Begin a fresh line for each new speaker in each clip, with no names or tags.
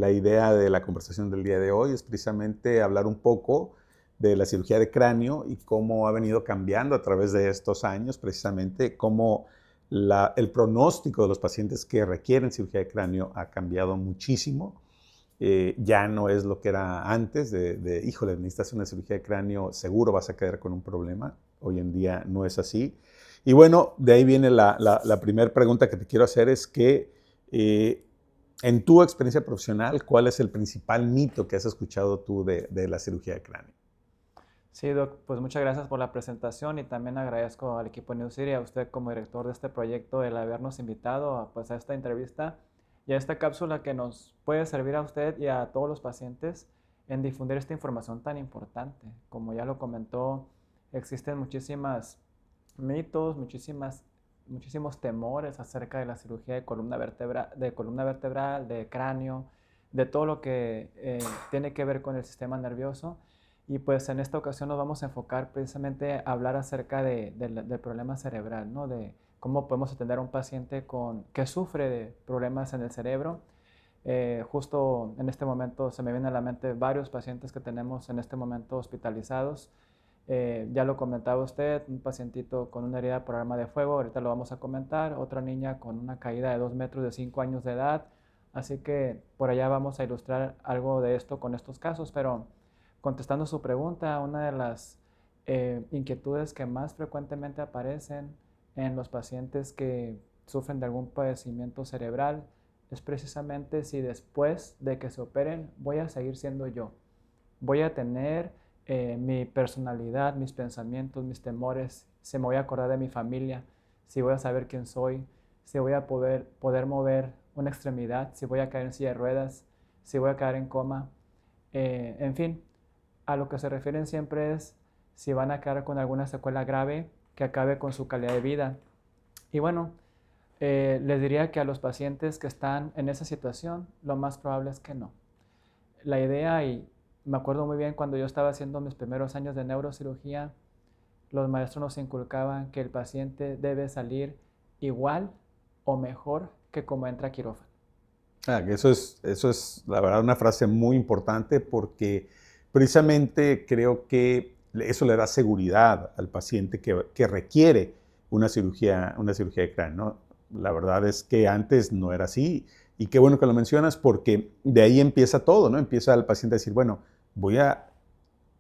la idea de la conversación del día de hoy es precisamente hablar un poco de la cirugía de cráneo y cómo ha venido cambiando a través de estos años, precisamente cómo el pronóstico de los pacientes que requieren cirugía de cráneo ha cambiado muchísimo. Ya no es lo que era antes híjole, necesitas una cirugía de cráneo, seguro vas a quedar con un problema. Hoy en día no es así. Y bueno, de ahí viene la primera pregunta que te quiero hacer, es que en tu experiencia profesional, ¿cuál es el principal mito que has escuchado tú de la cirugía de cráneo?
Sí, Doc, pues muchas gracias por la presentación y también agradezco al equipo New City, a usted como director de este proyecto, el habernos invitado a esta entrevista y a esta cápsula que nos puede servir a usted y a todos los pacientes en difundir esta información tan importante. Como ya lo comentó, existen muchísimas mitos, muchísimos temores acerca de la cirugía de columna vertebral, de cráneo, de todo lo que tiene que ver con el sistema nervioso. Y pues en esta ocasión nos vamos a enfocar precisamente a hablar acerca del problema cerebral, ¿no? De cómo podemos atender a un paciente que sufre de problemas en el cerebro. Justo en este momento se me vienen a la mente varios pacientes que tenemos en este momento hospitalizados. Ya lo comentaba usted, un pacientito con una herida por arma de fuego, ahorita lo vamos a comentar, otra niña con una caída de 2 metros de 5 años de edad, así que por allá vamos a ilustrar algo de esto con estos casos, pero contestando su pregunta, una de las inquietudes que más frecuentemente aparecen en los pacientes que sufren de algún padecimiento cerebral es precisamente si después de que se operen voy a seguir siendo yo, voy a tener mi personalidad, mis pensamientos, mis temores, si me voy a acordar de mi familia, si voy a saber quién soy, si voy a poder mover una extremidad, si voy a caer en silla de ruedas, si voy a caer en coma, en fin, a lo que se refieren siempre es si van a quedar con alguna secuela grave que acabe con su calidad de vida. Y bueno, les diría que a los pacientes que están en esa situación, lo más probable es que no. La idea, y me acuerdo muy bien cuando yo estaba haciendo mis primeros años de neurocirugía, los maestros nos inculcaban que el paciente debe salir igual o mejor que como entra a quirófano.
Eso es, la verdad, una frase muy importante porque precisamente creo que eso le da seguridad al paciente que requiere una cirugía de cráneo, ¿no? La verdad es que antes no era así y qué bueno que lo mencionas porque de ahí empieza todo, ¿no? Empieza el paciente a decir, bueno, voy a,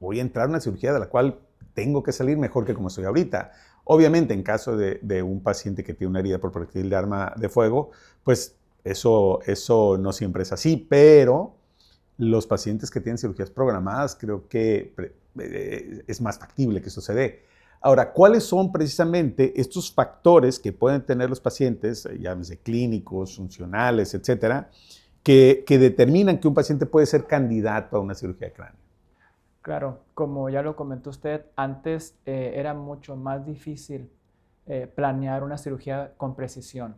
voy a entrar a una cirugía de la cual tengo que salir mejor que como estoy ahorita. Obviamente, en caso de un paciente que tiene una herida por proyectil de arma de fuego, pues eso no siempre es así, pero los pacientes que tienen cirugías programadas creo que es más factible que eso se dé. Ahora, ¿cuáles son precisamente estos factores que pueden tener los pacientes, llámese clínicos, funcionales, etcétera, que determinan que un paciente puede ser candidato a una cirugía de cráneo?
Claro, como ya lo comentó usted, antes era mucho más difícil planear una cirugía con precisión.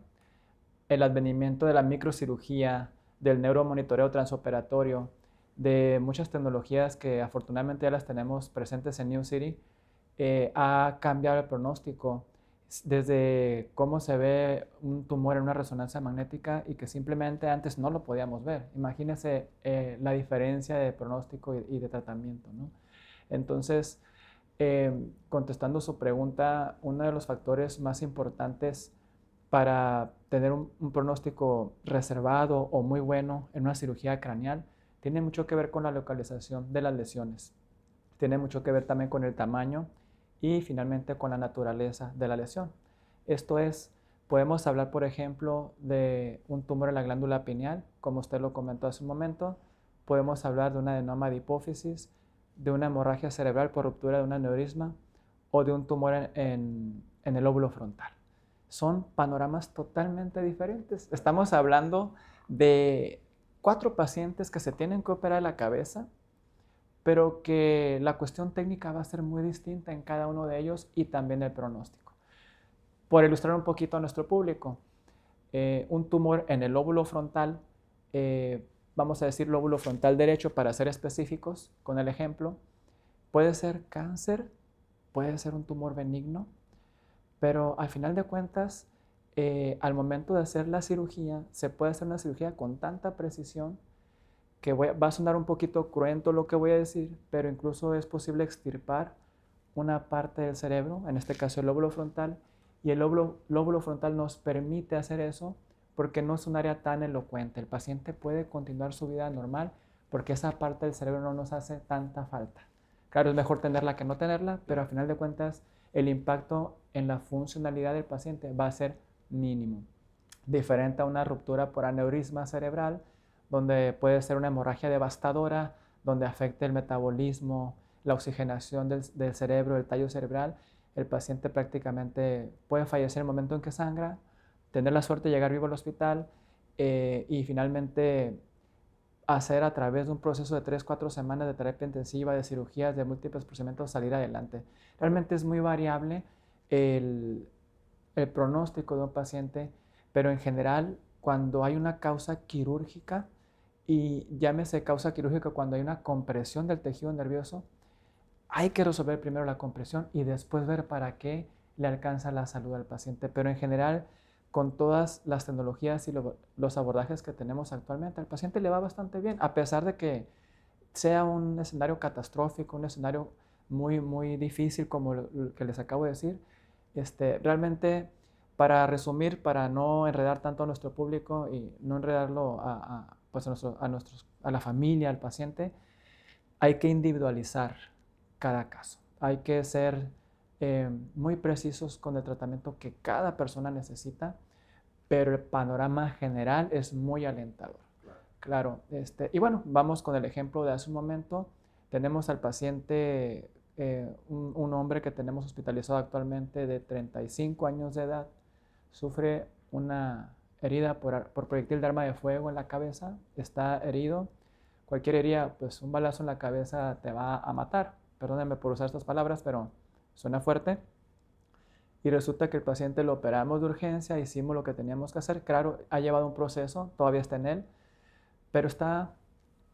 El advenimiento de la microcirugía, del neuromonitoreo transoperatorio, de muchas tecnologías que afortunadamente ya las tenemos presentes en New City, ha cambiado el pronóstico desde cómo se ve un tumor en una resonancia magnética y que simplemente antes no lo podíamos ver. Imagínese la diferencia de pronóstico y de tratamiento, ¿no? Entonces, contestando su pregunta, uno de los factores más importantes para tener un pronóstico reservado o muy bueno en una cirugía craneal tiene mucho que ver con la localización de las lesiones. Tiene mucho que ver también con el tamaño y finalmente con la naturaleza de la lesión. Esto es, podemos hablar, por ejemplo, de un tumor en la glándula pineal, como usted lo comentó hace un momento. Podemos hablar de un adenoma de hipófisis, de una hemorragia cerebral por ruptura de un aneurisma o de un tumor en el lóbulo frontal. Son panoramas totalmente diferentes. Estamos hablando de 4 pacientes que se tienen que operar la cabeza, pero que la cuestión técnica va a ser muy distinta en cada uno de ellos y también el pronóstico. Por ilustrar un poquito a nuestro público, un tumor en el lóbulo frontal, vamos a decir lóbulo frontal derecho para ser específicos con el ejemplo, puede ser cáncer, puede ser un tumor benigno, pero al final de cuentas, al momento de hacer la cirugía, se puede hacer una cirugía con tanta precisión que va a sonar un poquito cruento lo que voy a decir, pero incluso es posible extirpar una parte del cerebro, en este caso el lóbulo frontal, y el lóbulo frontal nos permite hacer eso porque no es un área tan elocuente. El paciente puede continuar su vida normal porque esa parte del cerebro no nos hace tanta falta. Claro, es mejor tenerla que no tenerla, pero a final de cuentas el impacto en la funcionalidad del paciente va a ser mínimo. Diferente a una ruptura por aneurisma cerebral, donde puede ser una hemorragia devastadora, donde afecte el metabolismo, la oxigenación del cerebro, el tallo cerebral. El paciente prácticamente puede fallecer en el momento en que sangra, tener la suerte de llegar vivo al hospital y finalmente hacer a través de un proceso de 3-4 semanas de terapia intensiva, de cirugías, de múltiples procedimientos, salir adelante. Realmente es muy variable el, el pronóstico de un paciente, pero en general, cuando hay una causa quirúrgica, y llámese causa quirúrgica cuando hay una compresión del tejido nervioso, hay que resolver primero la compresión y después ver para qué le alcanza la salud al paciente. Pero en general, con todas las tecnologías y los abordajes que tenemos actualmente, al paciente le va bastante bien, a pesar de que sea un escenario catastrófico, un escenario muy, muy difícil como el que les acabo de decir. Realmente, para resumir, para no enredar tanto a nuestro público y no enredarlo pues a la familia, al paciente, hay que individualizar cada caso. Hay que ser muy precisos con el tratamiento que cada persona necesita, pero el panorama general es muy alentador. Claro, y bueno, vamos con el ejemplo de hace un momento. Tenemos al paciente, un hombre que tenemos hospitalizado actualmente de 35 años de edad, sufre una herida por proyectil de arma de fuego en la cabeza, está herido. Cualquier herida, pues un balazo en la cabeza te va a matar. Perdónenme por usar estas palabras, pero suena fuerte. Y resulta que el paciente lo operamos de urgencia, hicimos lo que teníamos que hacer. Claro, ha llevado un proceso, todavía está en él, pero está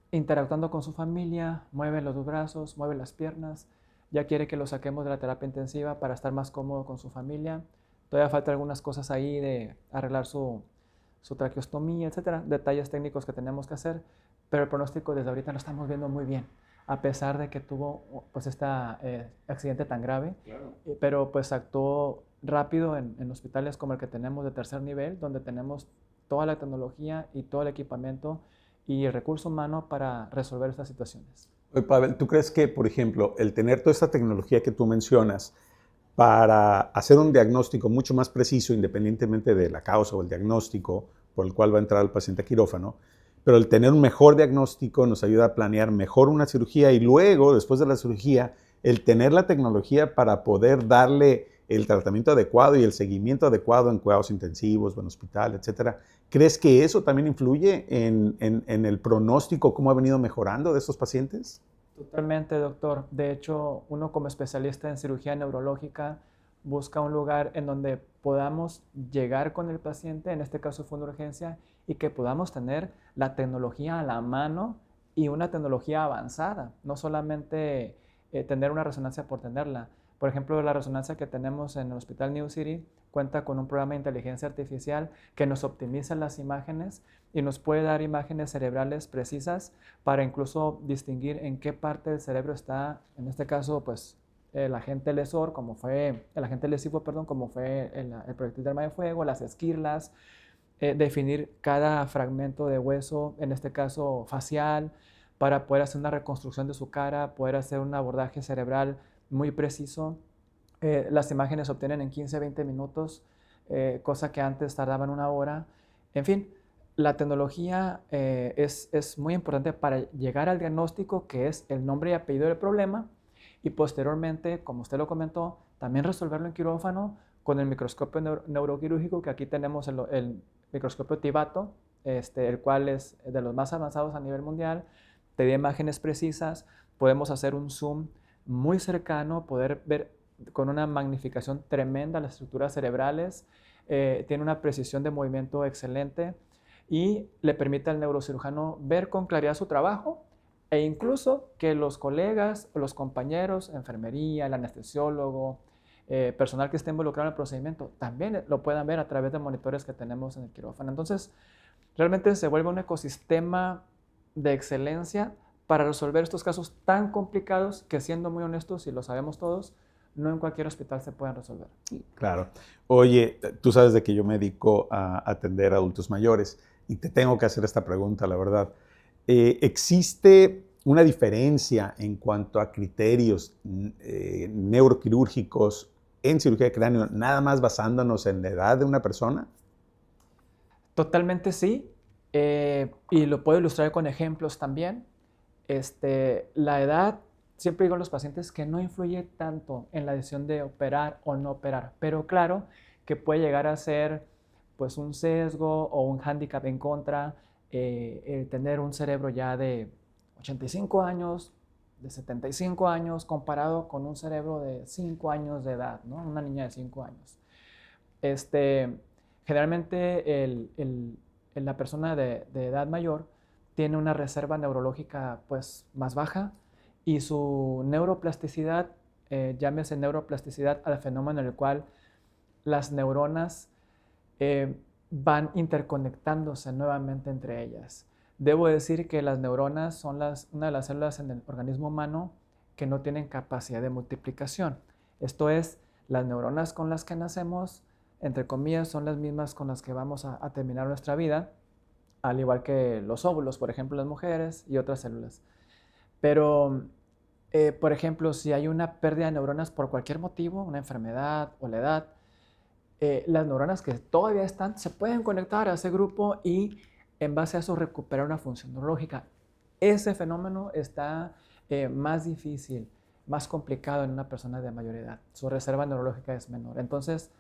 interactuando con su familia, mueve los dos brazos, mueve las piernas, ya quiere que lo saquemos de la terapia intensiva para estar más cómodo con su familia. Todavía falta algunas cosas ahí de arreglar su traqueostomía, etcétera, detalles técnicos que tenemos que hacer, pero el pronóstico desde ahorita lo estamos viendo muy bien, a pesar de que tuvo pues este accidente tan grave, claro. Pero pues actuó rápido en hospitales como el que tenemos de tercer nivel, donde tenemos toda la tecnología y todo el equipamiento y el recurso humano para resolver estas situaciones.
Oye, Pavel, ¿tú crees que, por ejemplo, el tener toda esta tecnología que tú mencionas para hacer un diagnóstico mucho más preciso, independientemente de la causa o el diagnóstico por el cual va a entrar el paciente a quirófano, pero el tener un mejor diagnóstico nos ayuda a planear mejor una cirugía y luego, después de la cirugía, el tener la tecnología para poder darle el tratamiento adecuado y el seguimiento adecuado en cuidados intensivos o en hospital, etcétera? ¿Crees que eso también influye en el pronóstico, cómo ha venido mejorando de estos pacientes?
Totalmente, doctor. De hecho, uno como especialista en cirugía neurológica busca un lugar en donde podamos llegar con el paciente, en este caso fue una urgencia, y que podamos tener la tecnología a la mano y una tecnología avanzada, no solamente tener una resonancia por tenerla. Por ejemplo, la resonancia que tenemos en el Hospital New City cuenta con un programa de inteligencia artificial que nos optimiza las imágenes y nos puede dar imágenes cerebrales precisas para incluso distinguir en qué parte del cerebro está, en este caso, pues, el agente lesor, el agente lesivo, perdón, como fue el proyectil de arma de fuego, las esquirlas, definir cada fragmento de hueso, en este caso facial, para poder hacer una reconstrucción de su cara, poder hacer un abordaje cerebral muy preciso. Las imágenes se obtienen en 15-20 minutos, cosa que antes tardaban una hora. En fin, la tecnología es muy importante para llegar al diagnóstico, que es el nombre y apellido del problema, y posteriormente, como usted lo comentó, también resolverlo en quirófano con el microscopio neuroquirúrgico, que aquí tenemos el microscopio Tivato, el cual es de los más avanzados a nivel mundial, te da imágenes precisas, podemos hacer un zoom muy cercano, poder ver con una magnificación tremenda las estructuras cerebrales, tiene una precisión de movimiento excelente y le permite al neurocirujano ver con claridad su trabajo e incluso que los colegas, los compañeros, enfermería, el anestesiólogo, personal que esté involucrado en el procedimiento, también lo puedan ver a través de monitores que tenemos en el quirófano. Entonces, realmente se vuelve un ecosistema de excelencia para resolver estos casos tan complicados que, siendo muy honestos, y lo sabemos todos, no en cualquier hospital se pueden resolver.
Claro. Oye, tú sabes de que yo me dedico a atender a adultos mayores y te tengo que hacer esta pregunta, la verdad. ¿Existe una diferencia en cuanto a criterios neuroquirúrgicos en cirugía de cráneo, nada más basándonos en la edad de una persona?
Totalmente sí, y lo puedo ilustrar con ejemplos también. La edad, siempre digo a los pacientes que no influye tanto en la decisión de operar o no operar, pero claro que puede llegar a ser pues un sesgo o un hándicap en contra el tener un cerebro ya de 85 años, de 75 años, comparado con un cerebro de 5 años de edad, ¿no? Una niña de 5 años. Generalmente la persona de edad mayor tiene una reserva neurológica pues más baja y su neuroplasticidad, llámese neuroplasticidad al fenómeno en el cual las neuronas van interconectándose nuevamente entre ellas. Debo decir que las neuronas son una de las células en el organismo humano que no tienen capacidad de multiplicación. Esto es, las neuronas con las que nacemos, entre comillas, son las mismas con las que vamos a terminar nuestra vida, al igual que los óvulos, por ejemplo, las mujeres y otras células. Pero, por ejemplo, si hay una pérdida de neuronas por cualquier motivo, una enfermedad o la edad, las neuronas que todavía están se pueden conectar a ese grupo y en base a eso recuperar una función neurológica. Ese fenómeno está más difícil, más complicado en una persona de mayor edad. Su reserva neurológica es menor. Entonces,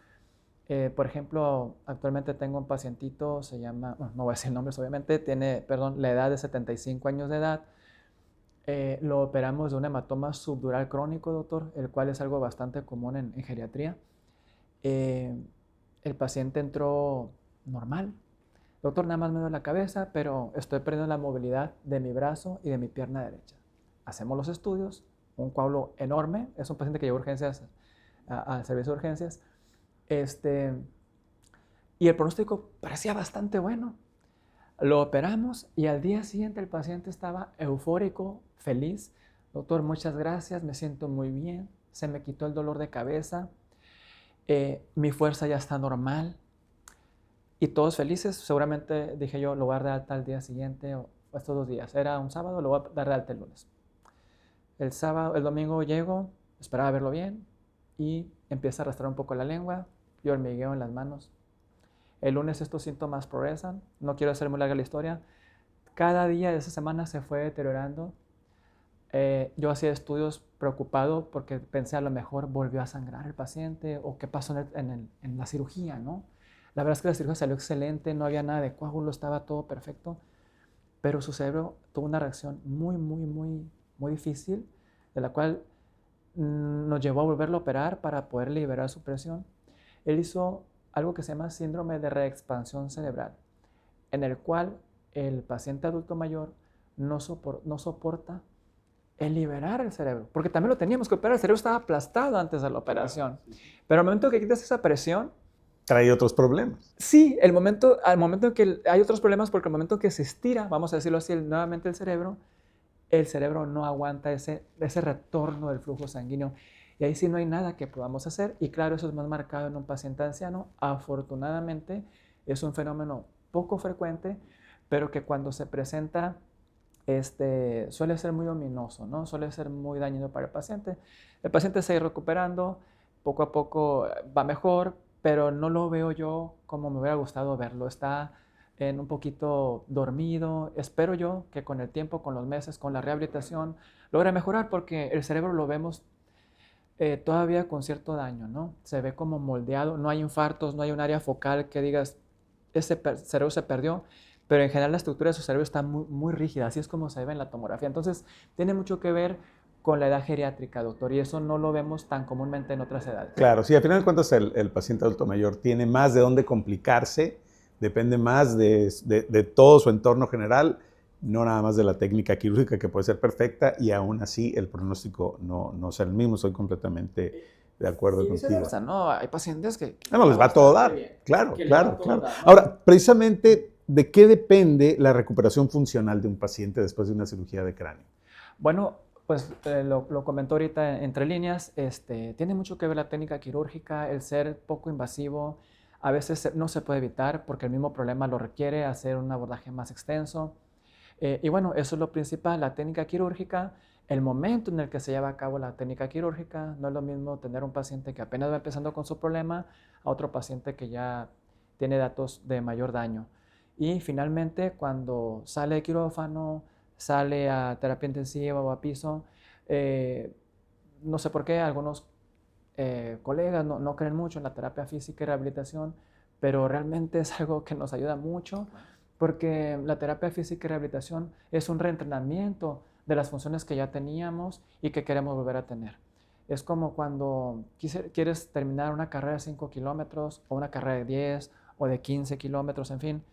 por ejemplo, actualmente tengo un pacientito, se llama, bueno, no voy a decir nombres obviamente, tiene, perdón, la edad de 75 años de edad. Lo operamos de un hematoma subdural crónico, doctor, el cual es algo bastante común en geriatría. El paciente entró normal. Doctor, nada más me duele la cabeza, pero estoy perdiendo la movilidad de mi brazo y de mi pierna derecha. Hacemos los estudios, un coágulo enorme, es un paciente que llegó a urgencias, al servicio de urgencias, y el pronóstico parecía bastante bueno. Lo operamos y al día siguiente el paciente estaba eufórico, feliz. Doctor, muchas gracias, me siento muy bien, se me quitó el dolor de cabeza, mi fuerza ya está normal. Y todos felices, seguramente dije yo, lo voy a dar de alta al día siguiente o estos 2 días. Era un sábado, lo voy a dar de alta el lunes. El domingo llego, esperaba verlo bien y empieza a arrastrar un poco la lengua y hormigueo en las manos. El lunes estos síntomas progresan, no quiero hacer muy larga la historia. Cada día de esa semana se fue deteriorando. Yo hacía estudios preocupado porque pensé a lo mejor volvió a sangrar el paciente o qué pasó en la cirugía, ¿no? La verdad es que la cirugía salió excelente, no había nada de coágulo, estaba todo perfecto, pero su cerebro tuvo una reacción muy difícil, de la cual nos llevó a volverlo a operar para poder liberar su presión. Él hizo algo que se llama síndrome de reexpansión cerebral, en el cual el paciente adulto mayor no soporta el liberar el cerebro, porque también lo teníamos que operar, el cerebro estaba aplastado antes de la operación, pero al momento que quitas esa presión,
trae otros problemas.
Sí, al momento en que hay otros problemas, porque al momento que se estira, vamos a decirlo así, nuevamente el cerebro no aguanta ese retorno del flujo sanguíneo. Y ahí sí no hay nada que podamos hacer. Y claro, eso es más marcado en un paciente anciano. Afortunadamente, es un fenómeno poco frecuente, pero que cuando se presenta, suele ser muy ominoso, ¿no? Suele ser muy dañino para el paciente. El paciente se irá recuperando, poco a poco va mejor, pero no lo veo yo como me hubiera gustado verlo. Está un poquito dormido. Espero yo que con el tiempo, con los meses, con la rehabilitación, logre mejorar porque el cerebro lo vemos todavía con cierto daño, ¿no? Se ve como moldeado, no hay infartos, no hay un área focal que digas, ese cerebro se perdió, pero en general la estructura de su cerebro está muy rígida, así es como se ve en la tomografía. Entonces, tiene mucho que ver con la edad geriátrica, doctor, y eso no lo vemos tan comúnmente en otras edades.
Claro, sí, al final de cuentas el paciente adulto mayor tiene más de dónde complicarse, depende más de todo su entorno general, no nada más de la técnica quirúrgica que puede ser perfecta y aún así el pronóstico no será el mismo, estoy completamente de acuerdo contigo.
¿No? Hay pacientes que
no les va a todo dar, claro. Ahora, precisamente ¿de qué depende la recuperación funcional de un paciente después de una cirugía de cráneo?
Bueno, pues lo comentó ahorita entre líneas, tiene mucho que ver la técnica quirúrgica, el ser poco invasivo, a veces no se puede evitar porque el mismo problema lo requiere hacer un abordaje más extenso. Y bueno, eso es lo principal, la técnica quirúrgica, el momento en el que se lleva a cabo la técnica quirúrgica, no es lo mismo tener un paciente que apenas va empezando con su problema a otro paciente que ya tiene datos de mayor daño. Y finalmente, cuando sale de quirófano, sale a terapia intensiva o a piso, eh, no sé por qué, algunos colegas no creen mucho en la terapia física y rehabilitación, pero realmente es algo que nos ayuda mucho porque la terapia física y rehabilitación es un reentrenamiento de las funciones que ya teníamos y que queremos volver a tener. Es como cuando quieres terminar una carrera de 5 kilómetros o una carrera de 10 o de 15 kilómetros, en fin,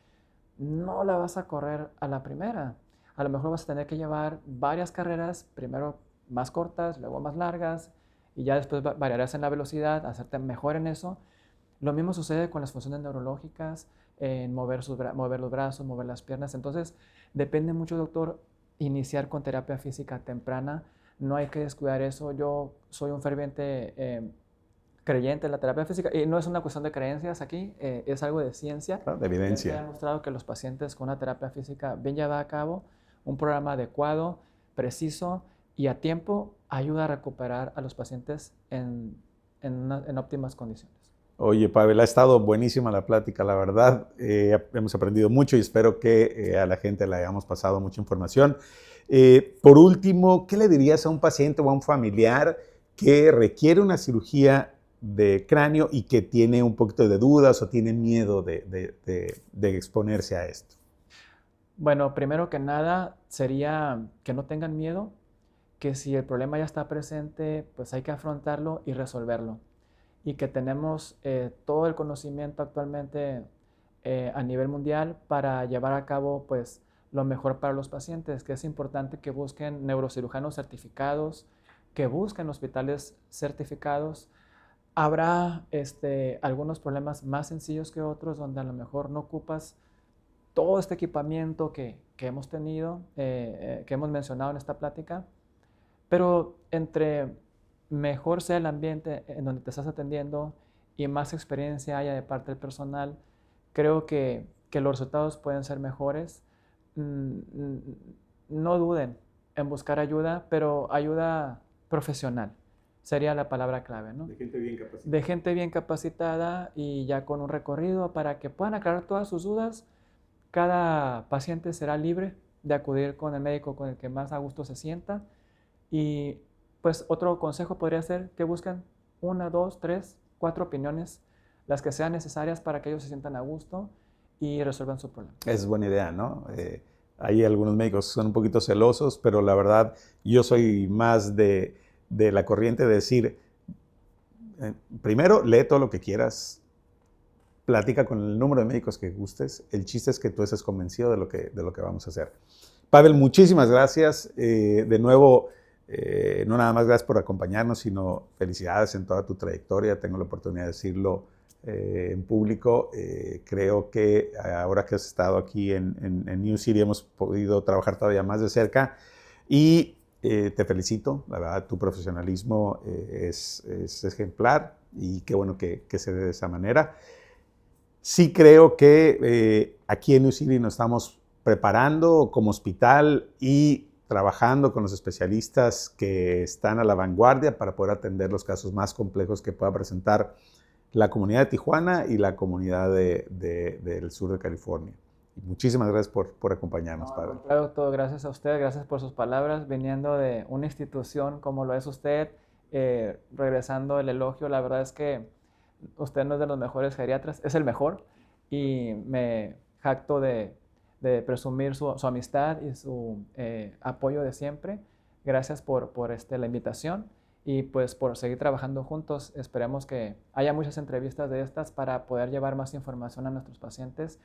no la vas a correr a la primera. A lo mejor vas a tener que llevar varias carreras, primero más cortas, luego más largas, y ya después variarás en la velocidad, hacerte mejor en eso. Lo mismo sucede con las funciones neurológicas, en mover los brazos, mover las piernas. Entonces, depende mucho, doctor, iniciar con terapia física temprana. No hay que descuidar eso. Yo soy un ferviente creyente en la terapia física y no es una cuestión de creencias aquí, es algo de ciencia.
De evidencia.
Se ha demostrado que los pacientes con una terapia física bien llevada a cabo, un programa adecuado, preciso y a tiempo ayuda a recuperar a los pacientes en óptimas condiciones.
Oye, Pavel, ha estado buenísima la plática, la verdad. Hemos aprendido mucho y espero que a la gente le hayamos pasado mucha información. Por último, ¿qué le dirías a un paciente o a un familiar que requiere una cirugía de cráneo y que tiene un poquito de dudas o tiene miedo de exponerse a esto?
Bueno, primero que nada sería que no tengan miedo, que si el problema ya está presente, pues hay que afrontarlo y resolverlo. Y que tenemos todo el conocimiento actualmente a nivel mundial para llevar a cabo pues, lo mejor para los pacientes, que es importante que busquen neurocirujanos certificados, que busquen hospitales certificados. Habrá algunos problemas más sencillos que otros donde a lo mejor no ocupas todo este equipamiento que hemos tenido, que hemos mencionado en esta plática, pero entre mejor sea el ambiente en donde te estás atendiendo y más experiencia haya de parte del personal, creo que los resultados pueden ser mejores. No duden en buscar ayuda, pero ayuda profesional sería la palabra clave, ¿no?
De gente bien capacitada.
De gente bien capacitada y ya con un recorrido para que puedan aclarar todas sus dudas. Cada paciente será libre de acudir con el médico con el que más a gusto se sienta. Y pues otro consejo podría ser que busquen 1, 2, 3, 4 opiniones, las que sean necesarias para que ellos se sientan a gusto y resuelvan su problema.
Es buena idea, ¿no? Hay algunos médicos que son un poquito celosos, pero la verdad yo soy más de la corriente de decir, primero lee todo lo que quieras, platica con el número de médicos que gustes, el chiste es que tú estés convencido de lo que vamos a hacer. Pavel, muchísimas gracias. De nuevo, no nada más gracias por acompañarnos, sino felicidades en toda tu trayectoria. Tengo la oportunidad de decirlo en público. Creo que ahora que has estado aquí en New City hemos podido trabajar todavía más de cerca y te felicito. La verdad, tu profesionalismo es ejemplar y qué bueno que se dé de esa manera. Sí creo que aquí en New City nos estamos preparando como hospital y trabajando con los especialistas que están a la vanguardia para poder atender los casos más complejos que pueda presentar la comunidad de Tijuana y la comunidad del sur de California. Muchísimas gracias por acompañarnos, Pavel.
Claro, doctor, gracias a usted, gracias por sus palabras, viniendo de una institución como lo es usted, regresando el elogio, la verdad es que usted no es de los mejores geriatras, es el mejor y me jacto de presumir su amistad y su apoyo de siempre. Gracias por la invitación y pues por seguir trabajando juntos. Esperemos que haya muchas entrevistas de estas para poder llevar más información a nuestros pacientes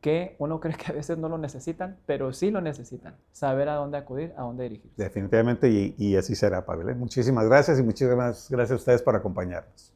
que uno cree que a veces no lo necesitan, pero sí lo necesitan. Saber a dónde acudir, a dónde dirigirse.
Definitivamente y así será, Pavel. Muchísimas gracias y muchísimas gracias a ustedes por acompañarnos.